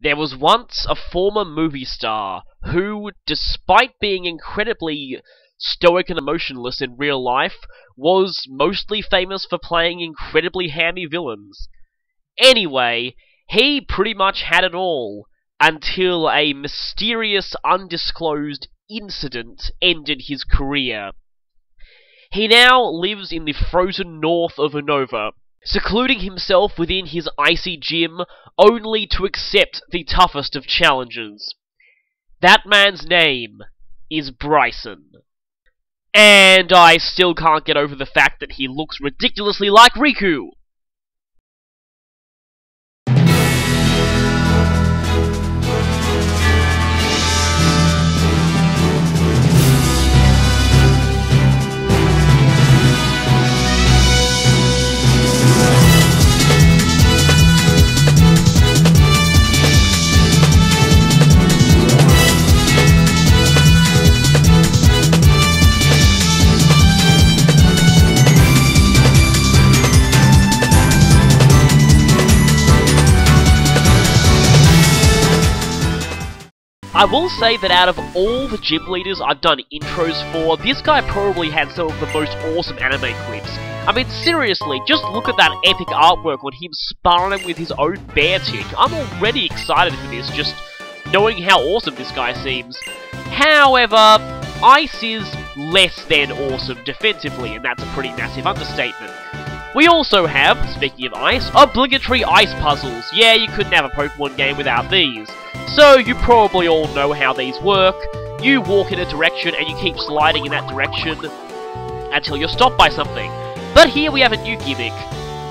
There was once a former movie star who, despite being incredibly stoic and emotionless in real life, was mostly famous for playing incredibly hammy villains. Anyway, he pretty much had it all, until a mysterious, undisclosed incident ended his career. He now lives in the frozen north of Unova, secluding himself within his icy gym only to accept the toughest of challenges. That man's name is Brycen. And I still can't get over the fact that he looks ridiculously like Riku. I will say that out of all the gym leaders I've done intros for, this guy probably had some of the most awesome anime clips. I mean, seriously, just look at that epic artwork on him sparring with his own bear tick. I'm already excited for this, just knowing how awesome this guy seems. However, Ice is less than awesome defensively, and that's a pretty massive understatement. We also have, speaking of Ice, obligatory ice puzzles. Yeah, you couldn't have a Pokemon game without these. So, you probably all know how these work. You walk in a direction and you keep sliding in that direction until you're stopped by something. But here we have a new gimmick.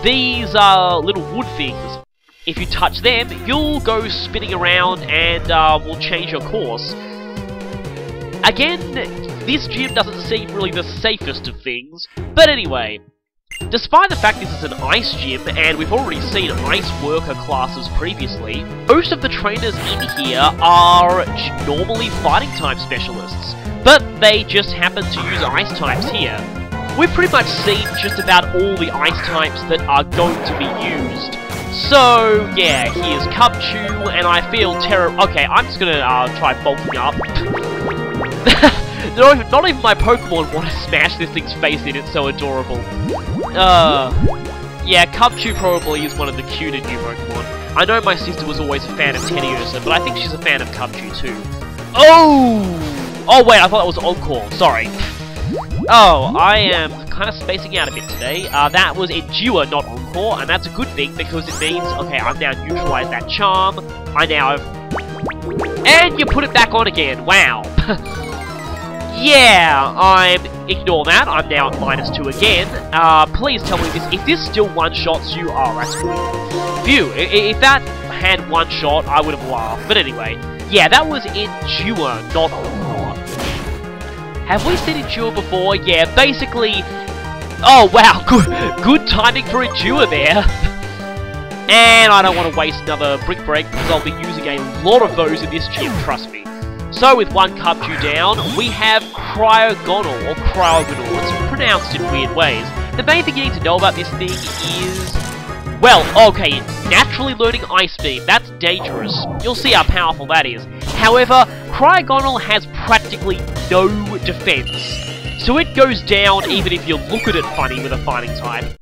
These are little wood things. If you touch them, you'll go spinning around and will change your course. Again, this gym doesn't seem really the safest of things, but anyway. Despite the fact this is an ice gym, and we've already seen ice worker classes previously, most of the trainers in here are normally fighting type specialists, but they just happen to use ice types here. We've pretty much seen just about all the ice types that are going to be used. So, yeah, here's Cubchoo, and I feel okay, I'm just gonna try bulking up. Not even my Pokemon want to smash this thing's face in, it's so adorable. Yeah, Cubchoo probably is one of the cuter new Pokemon. I know my sister was always a fan of Teddiursa, but I think she's a fan of Cubchoo too. Oh! Oh wait, I thought that was Encore, sorry. Oh, I am kind of spacing out a bit today. That was Endure, not Encore, and that's a good thing because it means, okay, I've now neutralized that charm. I now have... And you put it back on again, wow. Yeah, ignore that, I'm now at -2 again. Please tell me this, if this still one-shots you, oh, that's good. Phew, if that had one shot, I would have laughed. But anyway, yeah, that was Endure, not Encore. Have we seen Endure before? Yeah, basically... Oh, wow, good timing for Endure there. And I don't want to waste another Brick Break, because I'll be using a lot of those in this gym, trust me. So, with one Cubchoo down, we have Cryogonal, or Cryogonal. It's pronounced in weird ways. The main thing you need to know about this thing is... Well, okay, naturally learning Ice Beam. That's dangerous. You'll see how powerful that is. However, Cryogonal has practically no defense. So it goes down even if you look at it funny with a fighting type.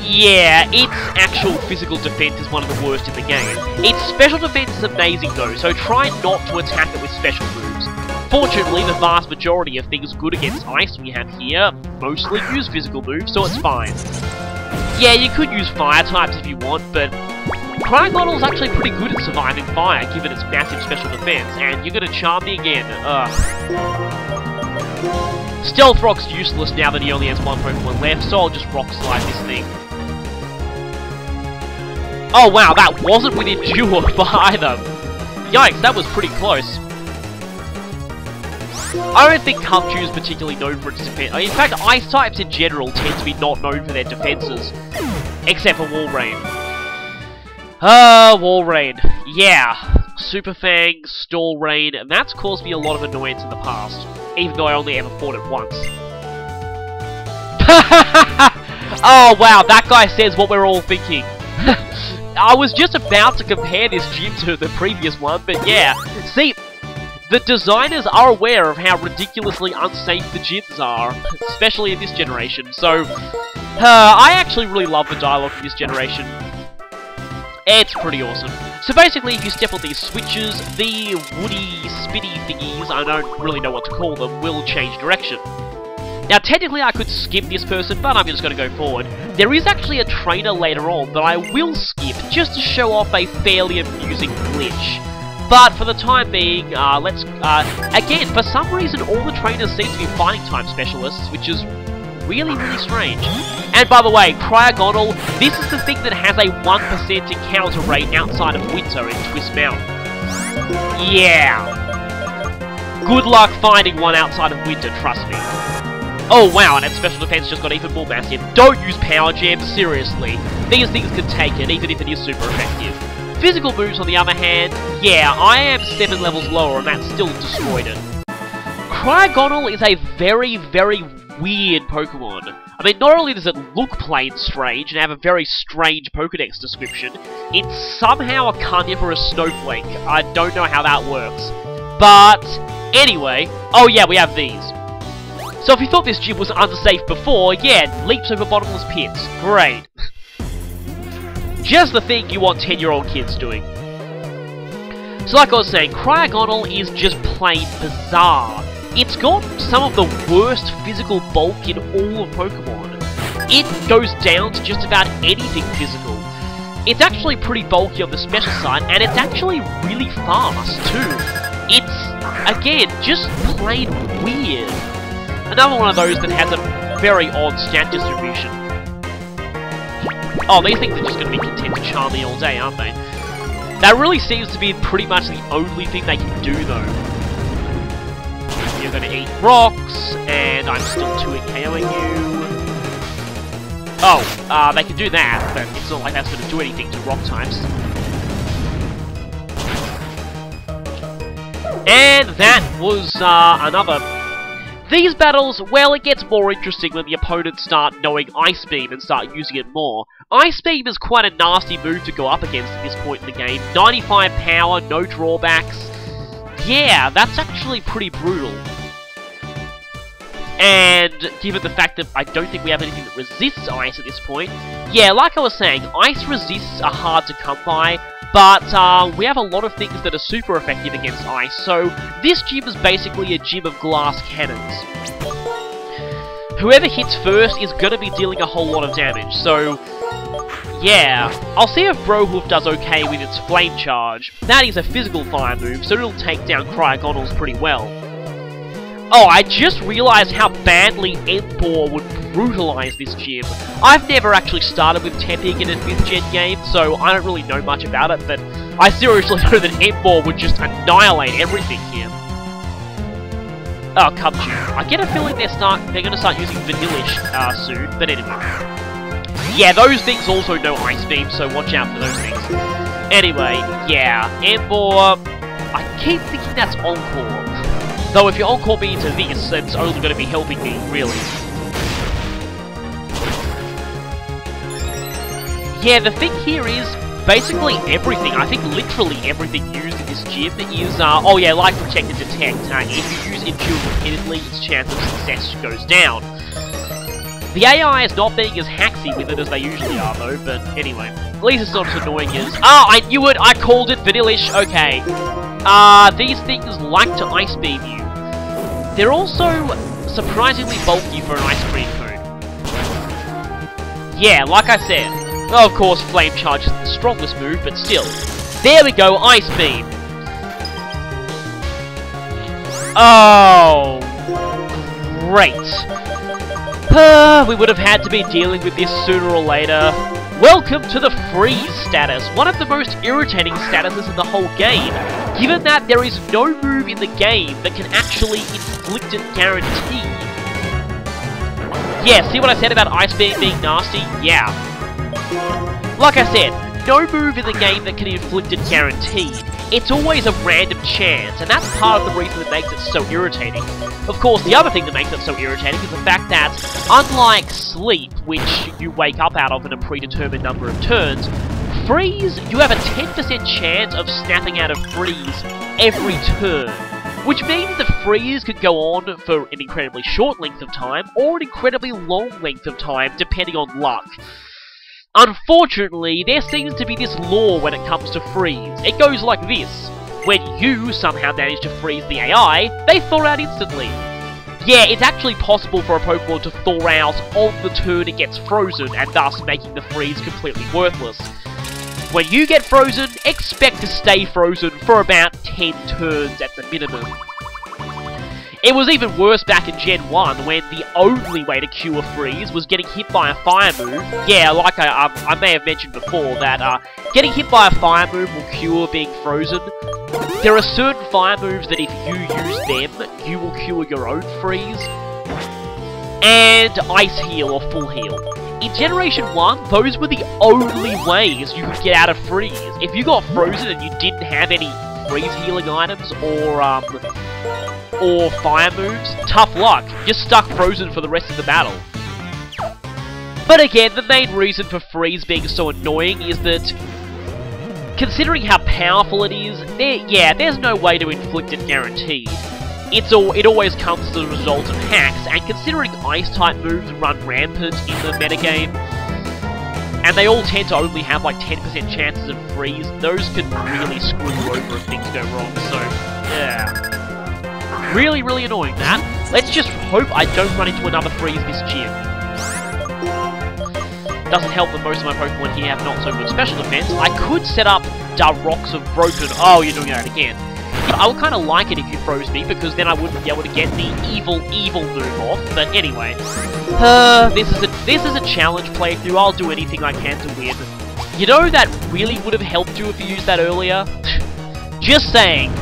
Yeah, its actual physical defense is one of the worst in the game. Its special defense is amazing though, so try not to attack it with special moves. Fortunately, the vast majority of things good against ice we have here mostly use physical moves, so it's fine. Yeah, you could use fire types if you want, but Cryogonal is actually pretty good at surviving fire given its massive special defense, and you're gonna charm me again, Stealth Rock's useless now that he only has one Pokemon left, so I'll just Rock Slide this thing. Oh wow, that wasn't with Endure for either. Yikes, that was pretty close. I don't think Cubchoo is particularly known for its defense. In fact, ice types in general tend to be not known for their defenses. Except for Walrein. Walrein. Yeah. Super Fang, Stall Rain, and that's caused me a lot of annoyance in the past. Even though I only ever fought it once. Oh wow, that guy says what we're all thinking. I was just about to compare this gym to the previous one, but yeah. See, the designers are aware of how ridiculously unsafe the gyms are, especially in this generation, so I actually really love the dialogue in this generation. It's pretty awesome. So basically, if you step on these switches, the woody, spinny thingies, I don't really know what to call them, will change direction. Now, technically I could skip this person, but I'm just going to go forward. There is actually a trainer later on that I will skip, just to show off a fairly amusing glitch. But for the time being, again, for some reason, all the trainers seem to be fighting type specialists, which is really, really strange. And by the way, Cryogonal, this is the thing that has a 1% encounter rate outside of winter in Twist Mountain. Yeah. Good luck finding one outside of winter, trust me. Oh wow, and that special defense just got even more massive. Don't use power gems, seriously. These things can take it, even if it is super effective. Physical moves, on the other hand, yeah, I am 7 levels lower and that still destroyed it. Cryogonal is a very, very weird Pokemon. I mean, not only does it look plain strange and have a very strange Pokedex description, it's somehow a carnivorous snowflake. I don't know how that works. But, anyway, oh yeah, we have these. So if you thought this gym was unsafe before, yeah, leaps over bottomless pits. Great. Just the thing you want 10-year-old kids doing. So like I was saying, Cryogonal is just plain bizarre. It's got some of the worst physical bulk in all of Pokemon. It goes down to just about anything physical. It's actually pretty bulky on the special side, and it's actually really fast too. It's, again, just plain weird. Another one of those that has a very odd stat distribution. Oh, these things are just going to be content to charm me all day, aren't they? That really seems to be pretty much the only thing they can do, though. You're going to eat rocks, and I'm still 2-hit KOing you. Oh, they can do that, but it's not like that's going to do anything to rock types. And that was another... These battles, well, it gets more interesting when the opponents start knowing Ice Beam and start using it more. Ice Beam is quite a nasty move to go up against at this point in the game. 95 power, no drawbacks. Yeah, that's actually pretty brutal. And given the fact that I don't think we have anything that resists ice at this point, yeah, like I was saying, ice resists are hard to come by, but we have a lot of things that are super effective against ice, so this gym is basically a gym of glass cannons. Whoever hits first is going to be dealing a whole lot of damage, so yeah. I'll see if Brohoof does okay with its Flame Charge. That is a physical fire move, so it'll take down Cryogonals pretty well. Oh, I just realised how badly Empor would brutalize this gym. I've never actually started with Tepig in a 5th gen game, so I don't really know much about it, but I seriously know that Empor would just annihilate everything here. Oh, Cubchoo. I get a feeling they're going to start using Vanillish soon, but anyway. Yeah, those things also know Ice Beam, so watch out for those things. Anyway, yeah, Empor... I keep thinking that's Encore. Though if you Encore me into this, it's only going to be helping me, really. Yeah, the thing here is, basically everything, I think literally everything used in this gym is, oh yeah, like Protect and Detect. If you use Endure repeatedly, its chance of success goes down. The AI is not being as hacksy with it as they usually are, though, but anyway. At least it's not as annoying as... Ah, I knew it! I called it! Vanillish! Okay. These things like to Ice Beam you. They're also surprisingly bulky for an ice cream cone. Yeah, like I said. Well, of course, Flame Charge is the strongest move, but still. There we go, Ice Beam! Oh, great. We would have had to be dealing with this sooner or later. Welcome to the Freeze status, one of the most irritating statuses in the whole game, given that there is no move in the game that can actually inflict it guaranteed. Yeah, see what I said about Ice Beam being nasty? Yeah. Like I said, no move in the game that can inflict it guaranteed. It's always a random chance, and that's part of the reason that makes it so irritating. Of course, the other thing that makes it so irritating is the fact that, unlike Sleep, which you wake up out of in a predetermined number of turns, Freeze, you have a 10% chance of snapping out of Freeze every turn, which means that Freeze could go on for an incredibly short length of time or an incredibly long length of time, depending on luck. Unfortunately, there seems to be this law when it comes to Freeze. It goes like this. When you somehow manage to freeze the AI, they thaw out instantly. Yeah, it's actually possible for a Pokemon to thaw out on the turn it gets frozen, and thus making the freeze completely worthless. When you get frozen, expect to stay frozen for about 10 turns at the minimum. It was even worse back in Gen 1, when the only way to cure freeze was getting hit by a fire move. Yeah, like I may have mentioned before, that getting hit by a fire move will cure being frozen. There are certain fire moves that if you use them, you will cure your own freeze. And Ice Heal or Full Heal. In Generation 1, those were the only ways you could get out of freeze. If you got frozen and you didn't have any freeze healing items or fire moves, tough luck. You're stuck frozen for the rest of the battle. But again, the main reason for freeze being so annoying is that, considering how powerful it is, there's no way to inflict it guaranteed. It always comes as a result of hacks, and considering Ice-type moves run rampant in the metagame, and they all tend to only have like 10% chances of freeze, those can really screw you over if things go wrong, so, yeah. Really, really annoying, that. Let's just hope I don't run into another freeze this gym. Doesn't help that most of my Pokemon here have not so good special defense. I could set up Rocks of Broken. Oh, you're doing that again. I would kind of like it if you froze me, because then I wouldn't be able to get the evil move off. But anyway, this is a challenge playthrough. I'll do anything I can to win. You know that really would have helped you if you used that earlier? Just saying.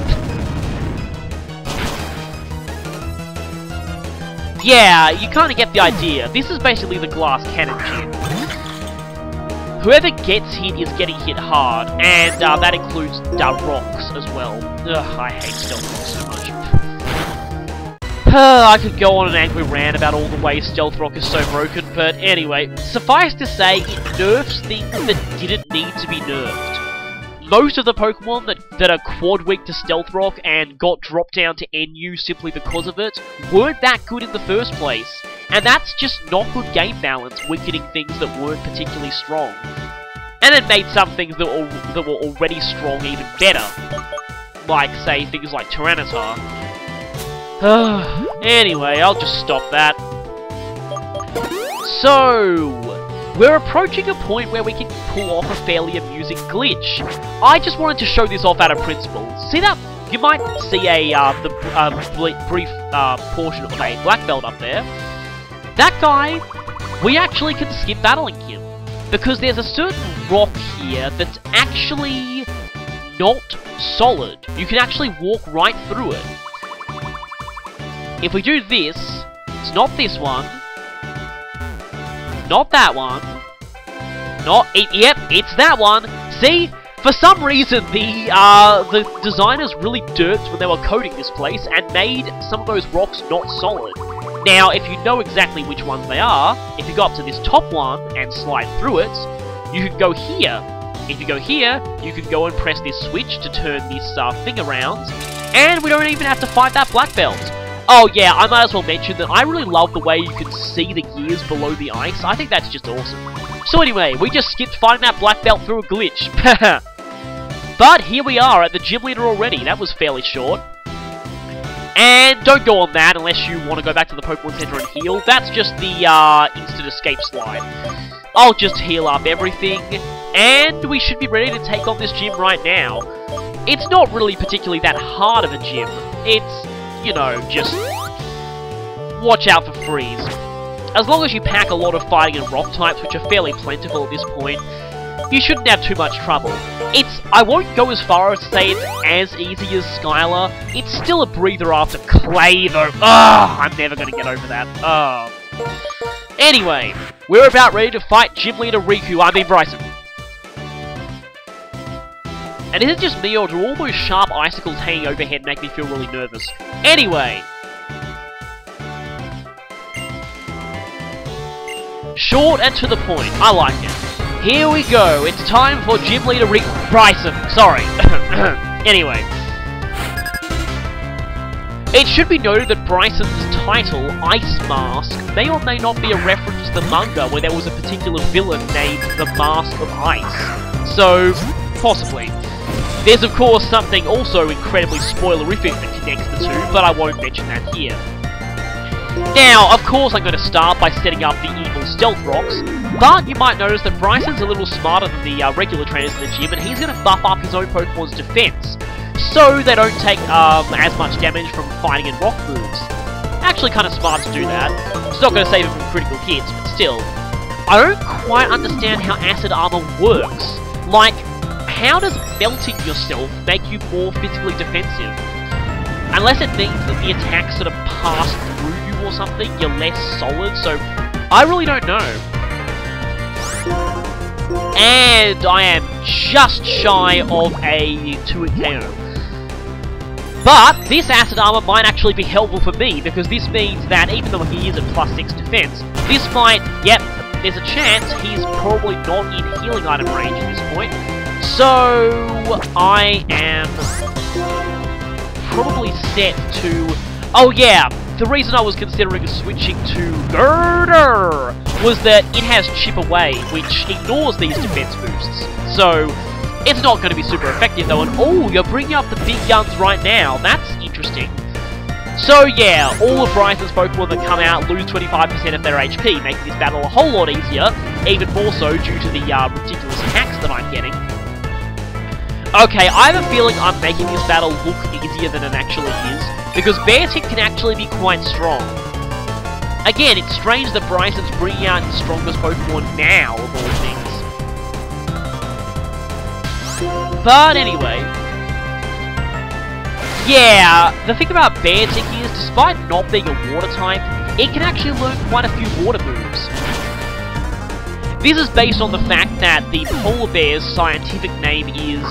Yeah, you kind of get the idea. This is basically the Glass Cannon gym. Whoever gets hit is getting hit hard, and that includes rocks as well. Ugh, I hate Stealth Rock so much. I could go on an angry rant about all the ways Stealth Rock is so broken, but anyway, suffice to say, it nerfs things that didn't need to be nerfed. Most of the Pokemon that are quad weak to Stealth Rock and got dropped down to NU simply because of it weren't that good in the first place. And that's just not good game balance, weakening things that weren't particularly strong. And it made some things that were already strong even better. Like, say, things like Tyranitar. Anyway, I'll just stop that. So, we're approaching a point where we can pull off a fairly amusing glitch. I just wanted to show this off out of principle. See that? You might see the brief portion of a black belt up there. That guy, we actually can skip battling him, because there's a certain rock here that's actually not solid. You can actually walk right through it. If we do this, it's not this one, not that one, yep, it's that one. See, for some reason the designers really derped when they were coding this place and made some of those rocks not solid. Now, if you know exactly which ones they are, if you go up to this top one and slide through it, you can go here. If you go here, you can go and press this switch to turn this thing around, and we don't even have to fight that black belt. Oh yeah, I might as well mention that I really love the way you can see the gears below the ice. I think that's just awesome. So anyway, we just skipped fighting that black belt through a glitch. But here we are at the gym leader already. That was fairly short. And don't go on that unless you want to go back to the Pokemon Center and heal. That's just the instant escape slide. I'll just heal up everything, and we should be ready to take on this gym right now. It's not really particularly that hard of a gym. It's, you know, just watch out for freeze. As long as you pack a lot of fighting and rock types, which are fairly plentiful at this point, you shouldn't have too much trouble. I won't go as far as to say it's as easy as Skylar. It's still a breather after Clay, though. Ugh, I'm never going to get over that. Ugh. Anyway, we're about ready to fight Gym Leader Brycen. And is it just me, or do all those sharp icicles hanging overhead make me feel really nervous? Anyway. Short and to the point. I like it. Here we go. It's time for Gym Leader Brycen. Sorry. Anyway. It should be noted that Brycen's title, Ice Mask, may or may not be a reference to the manga where there was a particular villain named the Mask of Ice. So, possibly. There's of course something also incredibly spoilerific that connects the two, but I won't mention that here. Now, of course I'm going to start by setting up the evil stealth rocks, but you might notice that Brycen's a little smarter than the regular trainers in the gym, and he's going to buff up his own Pokemon's defense, so they don't take as much damage from fighting in rock moves. Actually kind of smart to do that. It's not going to save him from critical hits, but still. I don't quite understand how acid armor works. Like, how does melting yourself make you more physically defensive? Unless it means that the attacks sort of pass through you or something, you're less solid, so I really don't know. And I am just shy of a 2-hit KO. But this acid armor might actually be helpful for me, because this means that even though he is at +6 defense, this fight, yep, there's a chance he's probably not in healing item range at this point. So I am probably set to... Oh yeah, the reason I was considering switching to Girder was that it has Chip Away, which ignores these defense boosts. So it's not going to be super effective though, and oh, you're bringing up the big guns right now. That's interesting. So yeah, all of Brycen's Pokemon that come out lose 25% of their HP, making this battle a whole lot easier, even more so due to the ridiculous hacks that I'm getting. Okay, I have a feeling I'm making this battle look easier than it actually is, because Bear's hit can actually be quite strong. Again, it's strange that Brycen's bringing out his strongest Pokemon now, of all things. But anyway... Yeah, the thing about Beartick is, despite not being a water type, it can actually learn quite a few water moves. This is based on the fact that the polar bear's scientific name is,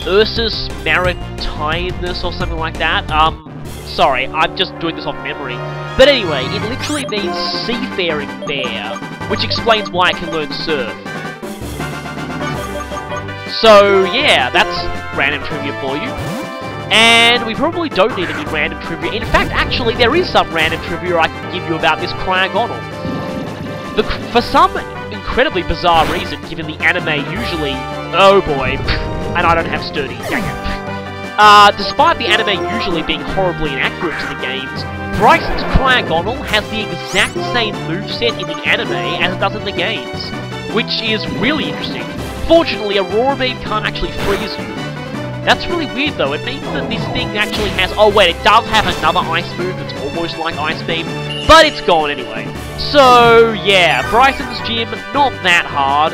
Ursus maritinus or something like that. Sorry, I'm just doing this off memory. But anyway, it literally means seafaring bear, which explains why it can learn surf. So yeah, that's random trivia for you. And we probably don't need any random trivia. In fact, actually, there is some random trivia I can give you about this Cryogonal. For some incredibly bizarre reason, given the anime usually... Oh boy. And I don't have sturdy. Dang it. Despite the anime usually being horribly inaccurate to the games, Brycen's Cryogonal has the exact same moveset in the anime as it does in the games, which is really interesting. Fortunately, Aurora Beam can't actually freeze you. That's really weird though, it means that this thing actually has... Oh wait, it does have another ice move that's almost like Ice Beam, but it's gone anyway. So yeah, Brycen's gym, not that hard,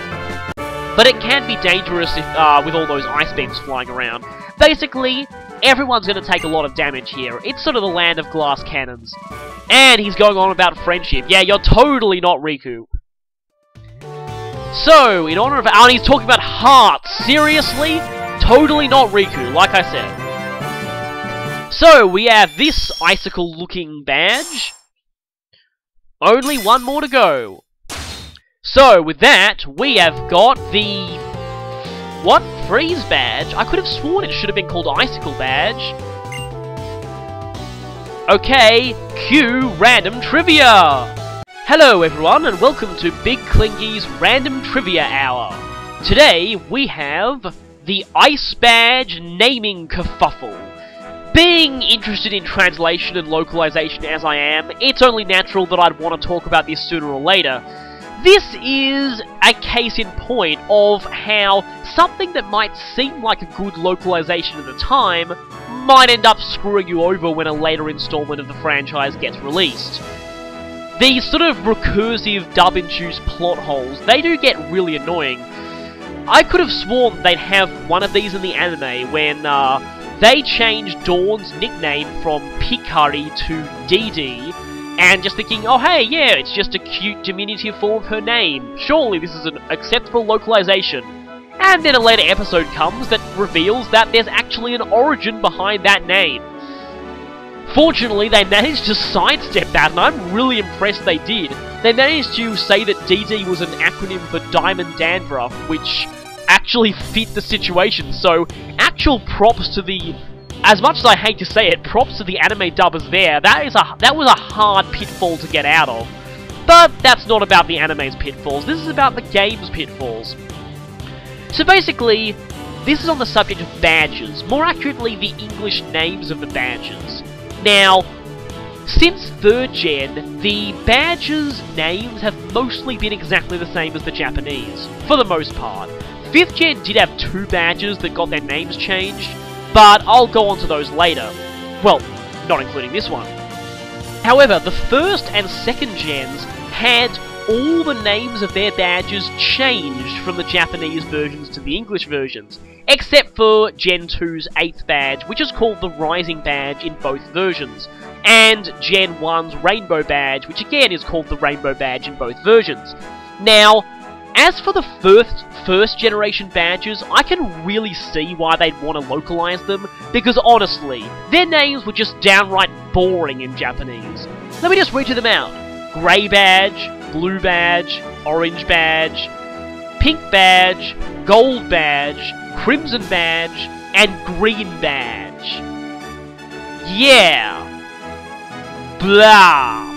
but it can be dangerous if, with all those ice beams flying around. Basically, everyone's going to take a lot of damage here. It's sort of the land of glass cannons. And he's going on about friendship. Yeah, you're totally not Riku. So, in honor of... Oh, and he's talking about hearts. Seriously? Totally not Riku, like I said. So, we have this icicle-looking badge. Only one more to go. So, with that, we have got the... What? Freeze badge? I could have sworn it should have been called Icicle badge. Okay, cue random trivia! Hello everyone, and welcome to Big Clingy's Random Trivia Hour. Today, we have the Ice Badge naming kerfuffle. Being interested in translation and localization as I am, it's only natural that I'd want to talk about this sooner or later. This is a case in point of how something that might seem like a good localization at the time might end up screwing you over when a later installment of the franchise gets released. These sort of recursive dub-induced plot holes, they do get really annoying. I could have sworn they'd have one of these in the anime when they changed Dawn's nickname from Picari to Dee, and just thinking, oh hey, yeah, it's just a cute diminutive form of her name. Surely this is an acceptable localization. And then a later episode comes that reveals that there's actually an origin behind that name. Fortunately, they managed to sidestep that, and I'm really impressed they did. They managed to say that DD was an acronym for Diamond Dandruff, which actually fit the situation, so actual props to the... As much as I hate to say it, props to the anime dubbers there. That was a hard pitfall to get out of. But that's not about the anime's pitfalls, this is about the game's pitfalls. So basically, this is on the subject of badges, more accurately the English names of the badges. Now, since 3rd gen, the badges' names have mostly been exactly the same as the Japanese, for the most part. 5th gen did have 2 badges that got their names changed, but I'll go on to those later. Well, not including this one. However, the 1st and 2nd gens had all the names of their badges changed from the Japanese versions to the English versions, except for Gen 2's 8th badge, which is called the Rising badge in both versions, and Gen 1's Rainbow badge, which again is called the Rainbow badge in both versions. Now, as for the first generation badges, I can really see why they'd want to localize them, because honestly, their names were just downright boring in Japanese. Let me just read you them out. Grey badge, Blue badge, Orange badge, Pink badge, Gold badge, Crimson badge, and Green badge. Yeah. Blah.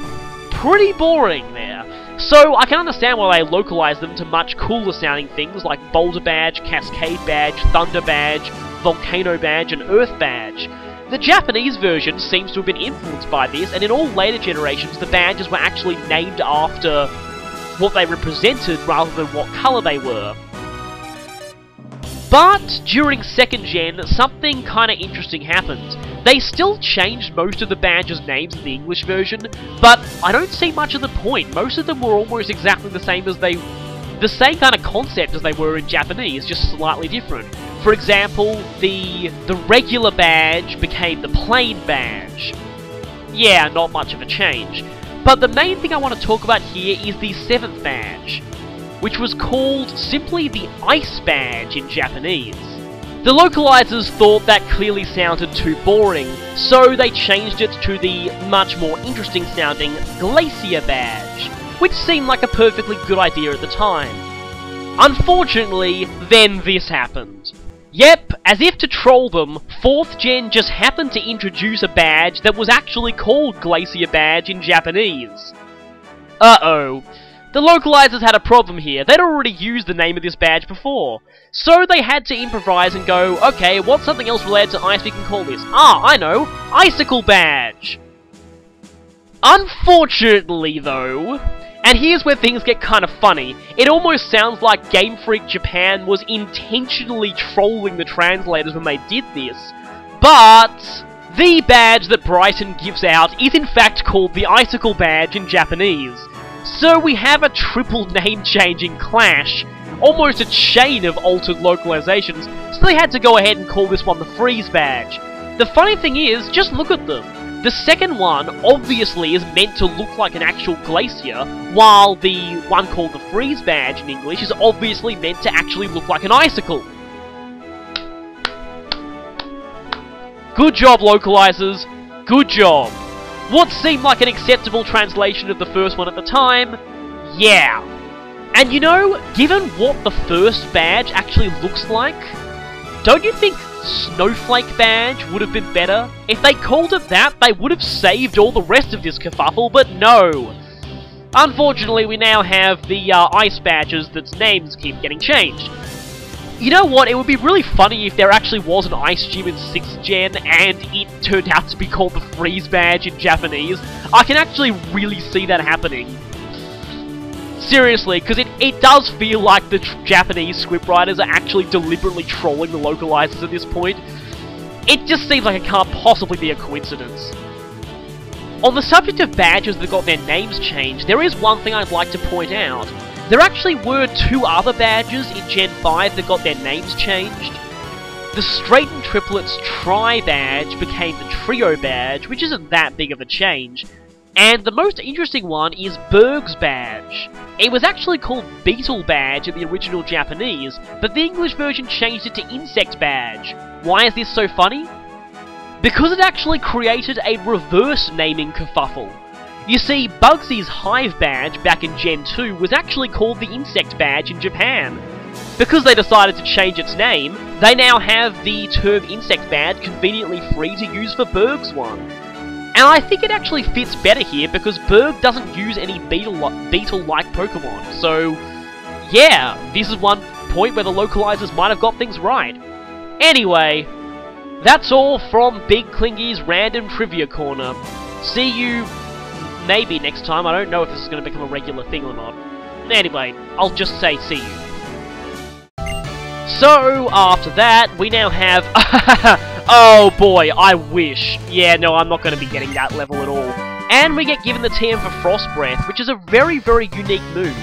Pretty boring there. So, I can understand why they localize them to much cooler sounding things like Boulder badge, Cascade badge, Thunder badge, Volcano badge, and Earth badge. The Japanese version seems to have been influenced by this, and in all later generations the badges were actually named after what they represented rather than what colour they were. But during 2nd gen, something kinda interesting happened. They still changed most of the badges' names in the English version, but I don't see much of the point. Most of them were almost exactly the same kind of concept as they were in Japanese, just slightly different. For example, the regular badge became the plain badge. Yeah, not much of a change. But the main thing I want to talk about here is the 7th badge, which was called simply the Ice badge in Japanese. The localizers thought that clearly sounded too boring, so they changed it to the much more interesting sounding Glacier badge, which seemed like a perfectly good idea at the time. Unfortunately, then this happened. Yep, as if to troll them, 4th gen just happened to introduce a badge that was actually called Glacier badge in Japanese. Uh-oh. The localizers had a problem here. They'd already used the name of this badge before. So they had to improvise and go, okay, what's something else related to ice we can call this? Ah, I know! Icicle badge! Unfortunately, though, and here's where things get kind of funny, it almost sounds like Game Freak Japan was intentionally trolling the translators when they did this, but the badge that Brycen gives out is in fact called the Icicle badge in Japanese. So we have a triple name-changing clash, almost a chain of altered localizations, so they had to go ahead and call this one the Freeze badge. The funny thing is, just look at them. The second one obviously is meant to look like an actual glacier, while the one called the Freeze badge in English is obviously meant to actually look like an icicle. Good job, localizers. Good job. What seemed like an acceptable translation of the first one at the time? Yeah. And you know, given what the first badge actually looks like, don't you think Snowflake badge would have been better? If they called it that, they would have saved all the rest of this kerfuffle, but no. Unfortunately, we now have the ice badges that's names keep getting changed. You know what, it would be really funny if there actually was an ice gym in 6th gen and it turned out to be called the Freeze badge in Japanese. I can actually really see that happening. Seriously, because it does feel like the Japanese scriptwriters are actually deliberately trolling the localizers at this point. It just seems like it can't possibly be a coincidence. On the subject of badges that got their names changed, there is one thing I'd like to point out. There actually were 2 other badges in Gen 5 that got their names changed. The Straighten Triplets Tri badge became the Trio badge, which isn't that big of a change. And the most interesting one is Berg's badge. It was actually called Beetle badge in the original Japanese, but the English version changed it to Insect badge. Why is this so funny? because it actually created a reverse naming kerfuffle. You see, Bugsy's Hive badge back in Gen 2 was actually called the Insect badge in Japan. Because they decided to change its name, they now have the term Insect badge conveniently free to use for Berg's one. And I think it actually fits better here because Berg doesn't use any beetle-like Pokemon, so yeah, this is one point where the localizers might have got things right. Anyway, that's all from Big Clingy's Random Trivia Corner. See you maybe next time. I don't know if this is going to become a regular thing or not. Anyway, I'll just say see you. So, after that, we now have... oh boy, I wish. Yeah, no, I'm not going to be getting that level at all. And we get given the TM for Frost Breath, which is a very, very unique move.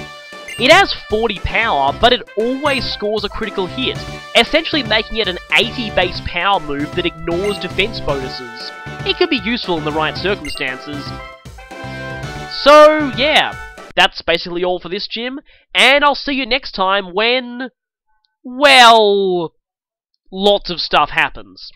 It has 40 power, but it always scores a critical hit, essentially making it an 80 base power move that ignores defense bonuses. It could be useful in the right circumstances. So, yeah, that's basically all for this gym, and I'll see you next time when... well, lots of stuff happens.